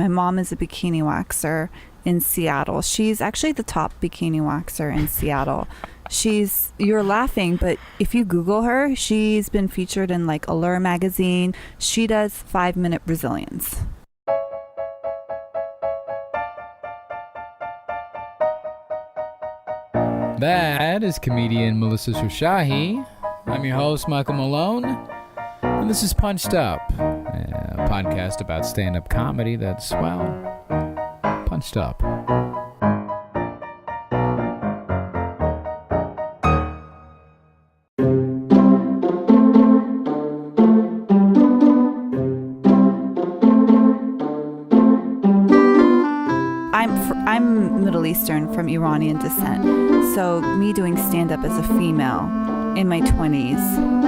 My mom is a bikini waxer in Seattle. She's actually the top bikini waxer in Seattle. You're laughing, but if you Google her, she's been featured in like Allure magazine. She does 5-minute Brazilians. That is comedian Melissa Shoshahi. I'm your host, Michael Malone, and this is Punched Up, a podcast about stand-up comedy that's, well, punched up. I'm Middle Eastern from Iranian descent, so me doing stand-up as a female in my 20s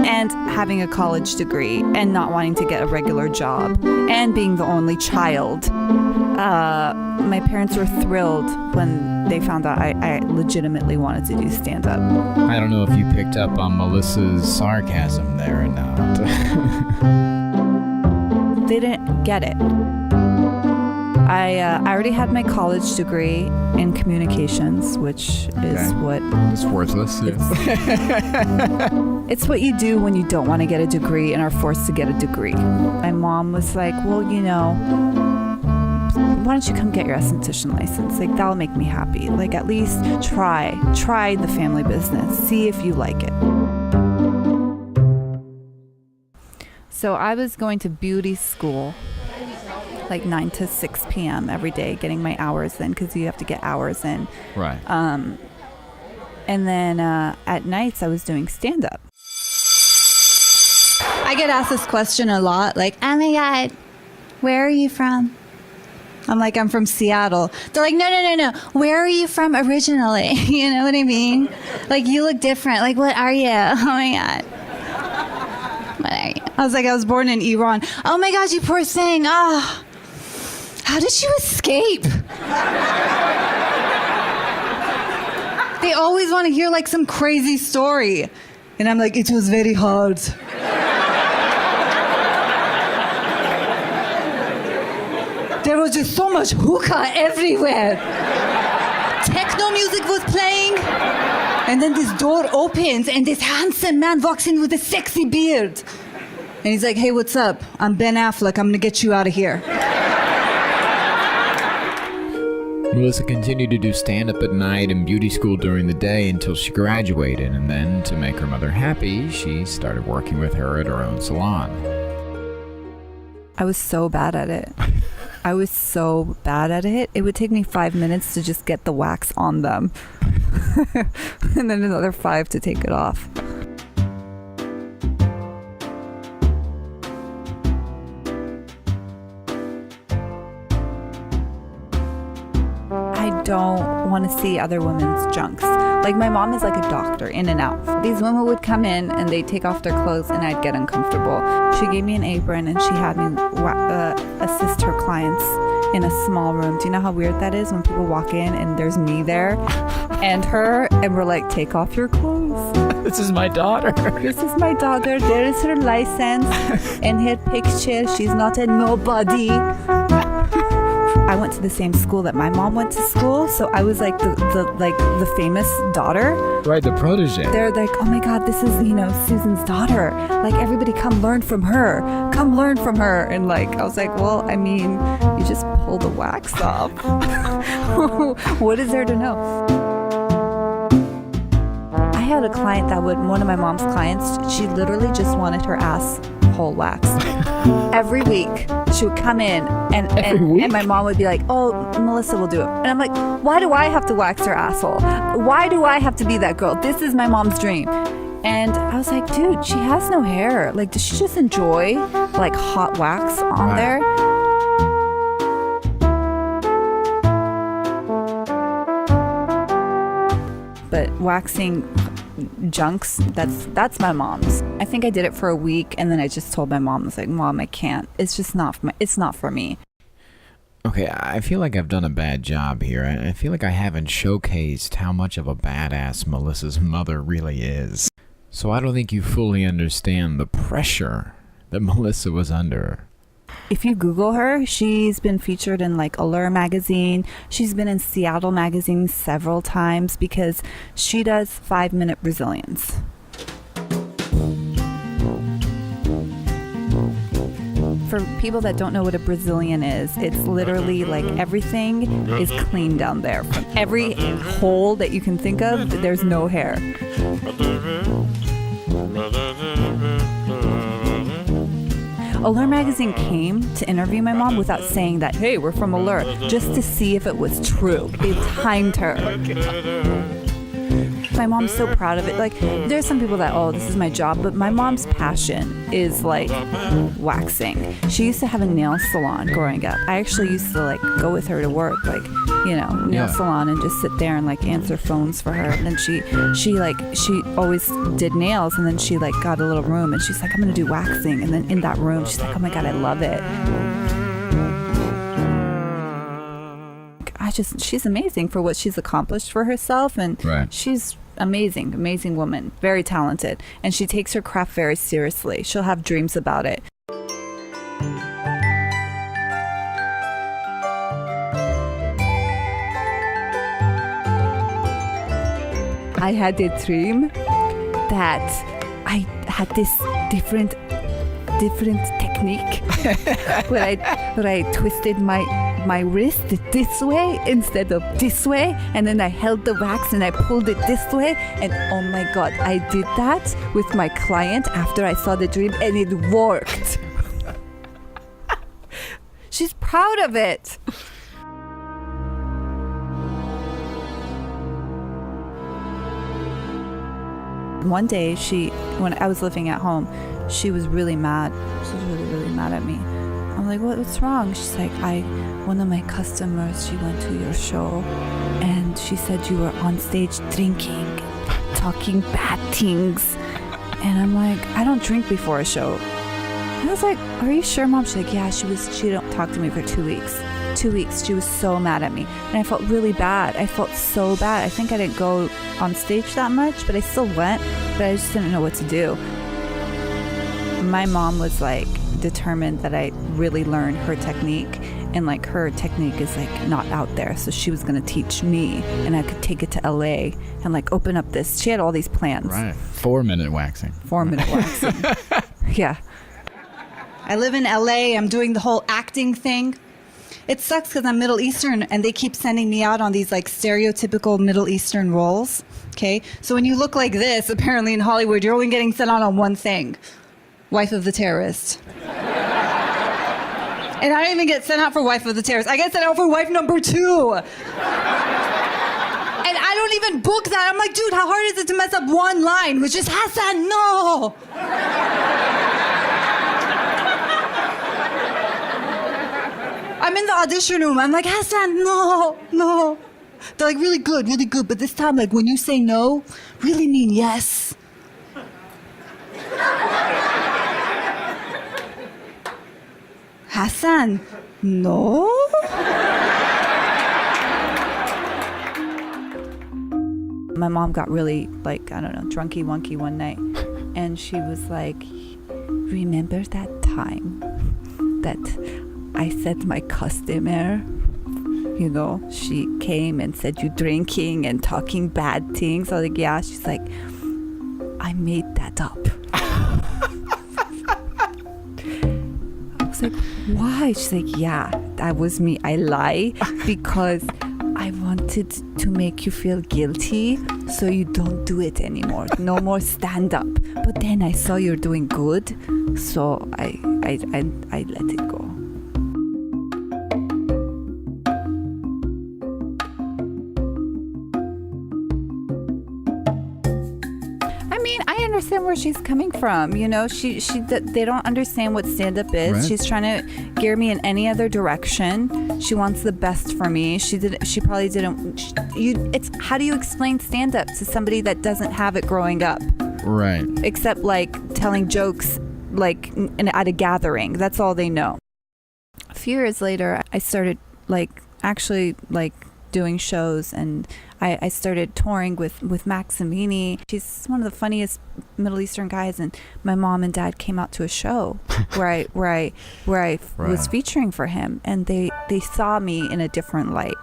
and having a college degree and not wanting to get a regular job and being the only child, my parents were thrilled when they found out I legitimately wanted to do stand-up. I don't know if you picked up on Melissa's sarcasm there or not. They didn't get it. I already had my college degree in communications, which is what... It's worthless. It's what you do when you don't want to get a degree and are forced to get a degree. My mom was like, well, you know, why don't you come get your esthetician license? Like, that'll make me happy. Like, at least try the family business. See if you like it. So I was going to beauty school like 9 to 6 p.m. every day, getting my hours in, because you have to get hours in. Right. And then at nights I was doing stand-up. I get asked this question a lot, like, oh my God, where are you from? I'm like, I'm from Seattle. They're like, no. Where are you from originally? You know what I mean? Like, you look different. Like, what are you? Oh my God. What are you? I was like, I was born in Iran. Oh my God, you poor thing. Oh. How did you escape? They always want to hear like some crazy story. And I'm like, it was very hard. There was just so much hookah everywhere. Techno music was playing. And then this door opens and this handsome man walks in with a sexy beard. And he's like, hey, what's up? I'm Ben Affleck. I'm going to get you out of here. Melissa continued to do stand-up at night and beauty school during the day until she graduated, and then, to make her mother happy, she started working with her at her own salon. I was so bad at it. It would take me 5 minutes to just get the wax on them. And then another 5 to take it off. I don't want to see other women's junks. Like, my mom is like a doctor, in and out. These women would come in and they'd take off their clothes and I'd get uncomfortable. She gave me an apron and she had me assist her clients in a small room. Do you know how weird that is when people walk in and there's me there and her, and we're like, take off your clothes. This is my daughter. This is my daughter. There is her license and her picture. She's not a nobody. I went to the same school that my mom went to school, so I was like the famous daughter. Right, the protege. They're like, oh my God, this is, you know, Susan's daughter. Like, everybody come learn from her. Come learn from her. And like, I was like, well, I mean, you just pull the wax off. What is there to know? I had a client one of my mom's clients, she literally just wanted her ass whole waxed. Every week she would come in and my mom would be like, oh, Melissa will do it. And I'm like, why do I have to wax her asshole? Why do I have to be that girl? This is my mom's dream. And I was like, dude, she has no hair. Like, does she just enjoy like hot wax on there? But waxing junks, that's my mom's. I think I did it for a week and then I just told my mom, I was like, Mom, I can't. It's just not for me. Okay, I feel like I've done a bad job here. I feel like I haven't showcased how much of a badass Melissa's mother really is. So I don't think you fully understand the pressure that Melissa was under If you Google her, she's been featured in like Allure magazine. She's been in Seattle magazine several times because she does 5-minute Brazilians. For people that don't know what a Brazilian is, it's literally like everything is clean down there. From every hole that you can think of, there's no hair. Allure magazine came to interview my mom without saying that, hey, we're from Allure, just to see if it was true. They timed her. My mom's so proud of it. Like, there's some people that, oh, this is my job, but my mom's passion is like waxing. She used to have a nail salon growing up. I actually used to like go with her to work, like, you know, nail salon, and just sit there and like answer phones for her. And then she always did nails, and then she like got a little room and she's like, I'm gonna do waxing. And then in that room, she's like, oh my God, I love it. She's amazing for what she's accomplished for herself, and she's amazing woman, very talented, and she takes her craft very seriously. She'll have dreams about it. I had a dream that I had this different technique where I twisted my wrist this way instead of this way, and then I held the wax and I pulled it this way, and oh my God, I did that with my client after I saw the dream, and it worked. She's proud of it. One day, when I was living at home, she was really mad. She was really mad at me. I'm like, what's wrong? She's like, one of my customers, she went to your show and she said you were on stage drinking, talking bad things. And I'm like, I don't drink before a show. And I was like, are you sure, Mom? She's like, yeah, she didn't talk to me for 2 weeks. 2 weeks, she was so mad at me. And I felt really bad. I felt so bad. I think I didn't go on stage that much, but I still went, but I just didn't know what to do. My mom was like determined that I really learn her technique, and like her technique is like not out there, so she was going to teach me, and I could take it to LA and like open up this. She had all these plans. Right. 4-minute waxing. 4-minute waxing. Yeah. I live in LA. I'm doing the whole acting thing. It sucks because I'm Middle Eastern and they keep sending me out on these like stereotypical Middle Eastern roles. Okay. So when you look like this, apparently in Hollywood, you're only getting sent out on one thing. Wife of the terrorist. And I don't even get sent out for wife of the terrorist. I get sent out for wife number 2. And I don't even book that. I'm like, dude, how hard is it to mess up one line? Which is Hassan, no. I'm in the audition room. I'm like, Hassan, no. They're like, really good. But this time, like, when you say no, really mean yes. Hassan, no? My mom got really, like, I don't know, drunky-wonky one night. And she was like, remember that time that I said my customer, you know, she came and said you drinking and talking bad things? I was like, yeah. She's like, I made that up. I was like, why? She's like, yeah, that was me. I lie because I wanted to make you feel guilty so you don't do it anymore. No more stand up. But then I saw you're doing good, so I let it go. I understand where she's coming from. You know, they don't understand what stand-up is. Right. She's trying to gear me in any other direction. She wants the best for me. She probably didn't. It's how do you explain stand-up to somebody that doesn't have it growing up? Right. Except like telling jokes like at a gathering. That's all they know. A few years later, I started actually doing shows, and I started touring with Maximini. She's one of the funniest Middle Eastern guys, and my mom and dad came out to a show where I was featuring for him, and they saw me in a different light,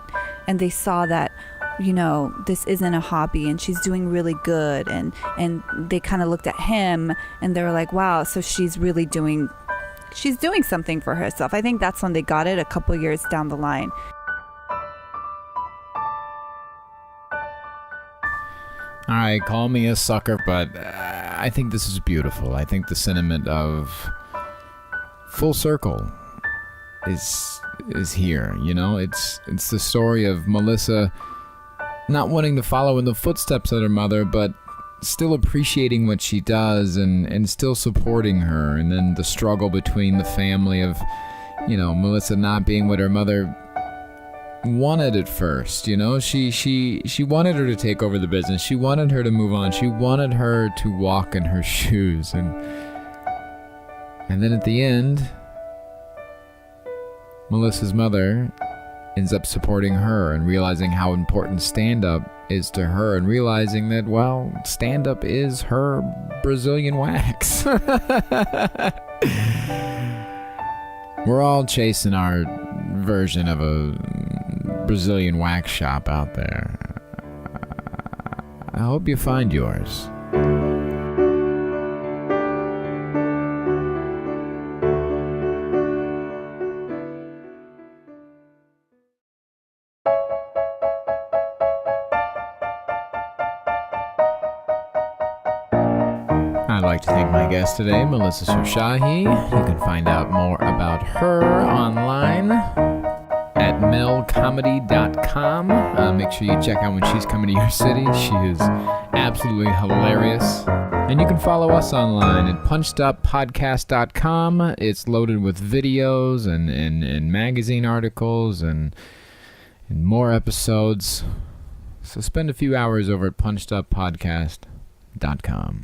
and they saw that, you know, this isn't a hobby and she's doing really good, and they kind of looked at him and they were like, wow, so she's doing something for herself. I think that's when they got it, a couple years down the line. All right, call me a sucker, but I think this is beautiful. I think the sentiment of full circle is here. You know, it's the story of Melissa not wanting to follow in the footsteps of her mother, but still appreciating what she does and still supporting her. And then the struggle between the family of, you know, Melissa not being what her mother wanted at first. You know, she wanted her to take over the business. She wanted her to move on. She wanted her to walk in her shoes. And then at the end, Melissa's mother ends up supporting her and realizing how important stand-up is to her, and realizing that, well, stand-up is her Brazilian wax. We're all chasing our version of a Brazilian wax shop out there. I hope you find yours. I'd like to thank my guest today, Melissa Shoshahi. You can find out more about her online at melcomedy.com. Make sure you check out when she's coming to your city. She is absolutely hilarious. And you can follow us online at puncheduppodcast.com. It's loaded with videos and magazine articles and more episodes. So spend a few hours over at puncheduppodcast.com.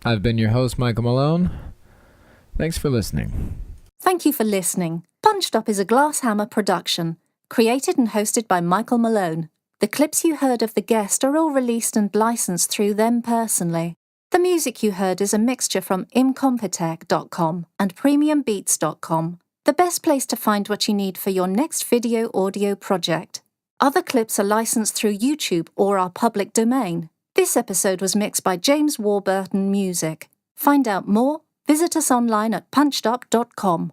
I've been your host, Michael Malone. Thanks for listening. Thank you for listening. Punched Up is a Glasshammer production, created and hosted by Michael Malone. The clips you heard of the guest are all released and licensed through them personally. The music you heard is a mixture from incompetech.com and premiumbeats.com, the best place to find what you need for your next video-audio project. Other clips are licensed through YouTube or our public domain. This episode was mixed by James Warburton Music. Find out more, visit us online at punchedup.com.